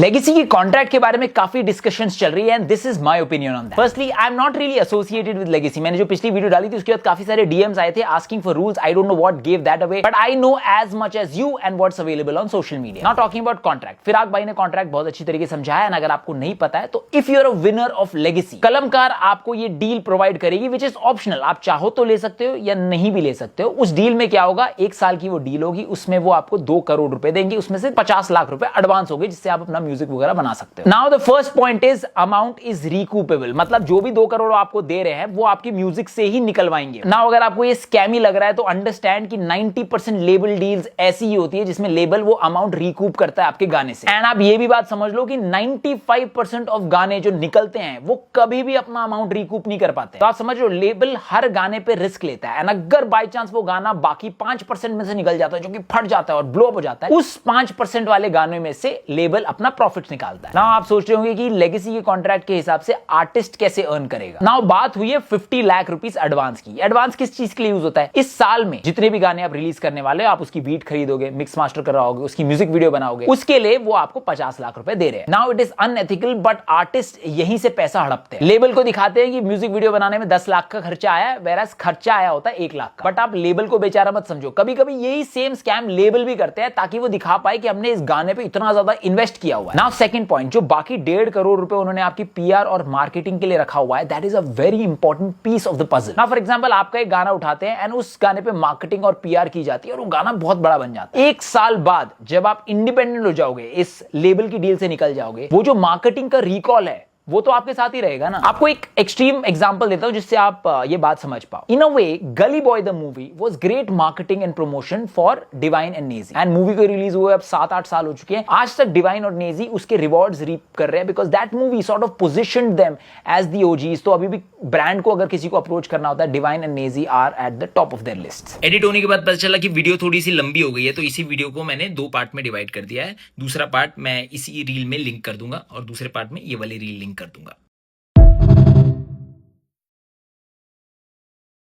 Legacy की contract के बारे में काफी डिस्कशंस चल रही है and this is my opinion on that. Firstly I am not really associated with legacy. मैंने जो पिछली वीडियो डाली थी उसके बाद काफी सारे डीएम्स आए थे asking for rules. I don't know what give that away but I know as much as you and what's available on social media. Not talking about contract. Firaq भाई ने कॉन्ट्रैक्ट बहुत अच्छी तरीके से समझाया है। अगर आपको नहीं पता है तो if you are a winner of legacy, कलमकार आपको ये डील प्रोवाइड करेगी विच इज ऑप्शनल। आप चाहो तो ले सकते हो या नहीं भी ले सकते हो। उस डील में क्या होगा, 1 साल की वो डील होगी, उसमें वो आपको 2 करोड़ रुपए देंगे, उसमें से 50 लाख रुपए एडवांस होंगे जिससे आप अपना म्यूजिक वगैरह बना सकते हो। Now the first point is amount is recoupable. मतलब जो भी 2 करोड़ आपको दे रहे हैं वो आपकी म्यूजिक से ही निकलवाएंगे। नाउ अगर आपको ये स्कैमी लग रहा है तो अंडरस्टैंड कि 90% लेबल डील्स ऐसी ही होती है जिसमें लेबल वो अमाउंट रिकूप करता है आपके गाने से। एंड आप ये भी बात समझ लो कि 95% ऑफ गाने जो निकलते हैं वो कभी भी अपना अमाउंट रिकूप नहीं कर पाते। तो आप समझ लो लेबल हर गाने पे रिस्क लेता है। एंड अगर बाय चांस वो गाना बाकी 5% में से निकल जाता है जो कि फट जाता है और ब्लो अप हो जाता है, उस 5% वाले गानों में से लेबल अपना प्रॉफिट निकालता है। नाउ आप सोच रहे होंगे कि लेगेसी के कॉन्ट्रैक्ट के हिसाब से आर्टिस्ट कैसे अर्न करेगा। नाउ बात हुई है 50 लाख रुपीस एडवांस की। एडवांस किस चीज के लिए यूज होता है? इस साल में जितने भी गाने आप रिलीज करने वाले हो, आप उसकी बीट खरीदोगे, मिक्स मास्टर कराओगे, उसकी म्यूजिक वीडियो बनाओगे, उसके लिए वो आपको 50 लाख रुपए दे रहे हैं। Now it is unethical but artist यहीं से पैसा हड़पते हैं। लेबल को दिखाते हैं कि म्यूजिक वीडियो बनाने में 10 लाख का खर्चा आया, वेरास खर्चा आया होता है 1 लाख का। बट आप लेबल को बेचारा मत समझो। कभी कभी यही सेम स्कैम लेबल भी करते हैं ताकि वो दिखा पाए कि हमने इस गाने पे इतना ज्यादा इन्वेस्ट किया हुआ है। नाउ सेकंड पॉइंट, जो बाकी 1.5 करोड़ रुपए उन्होंने आपकी पीआर और मार्केटिंग के लिए रखा हुआ है, that is a very important piece of the puzzle. Now for example आपका एक गाना उठाते हैं एंड उस गाने पे मार्केटिंग और पीआर की जाती है और वो गाना बहुत बड़ा बन जाता है। 1 साल बाद जब आप इंडिपेंडेंट हो जाओगे, इस लेबल की डील से निकल जाओगे, वो जो मार्केटिंग का रिकॉल है वो तो आपके साथ ही रहेगा ना। आपको एक एक्सट्रीम एग्जांपल देता हूं जिससे आप ये बात समझ पाओ। इन अ वे गली boy the movie was great marketing and promotion for divine and Naezy. And movie को रिलीज हुए अब 7-8 साल हो चुके हैं। आज तक डिवाइन और नेजी उसके रिवॉर्ड्स रीप कर रहे हैं because that movie sort of positioned them as the OGs. तो अभी भी ब्रांड को अगर किसी को अप्रोच करना होता है, Divine and Naezy are at the top of their list. Edit होने के बाद पता चला कि वीडियो थोड़ी सी लंबी हो गई है, तो इसी वीडियो को मैंने 2 पार्ट में डिवाइड कर दिया है। दूसरा पार्ट मैं इसी रील में लिंक कर दूंगा और दूसरे पार्ट में ये वाली रील लिंक कर दूंगा।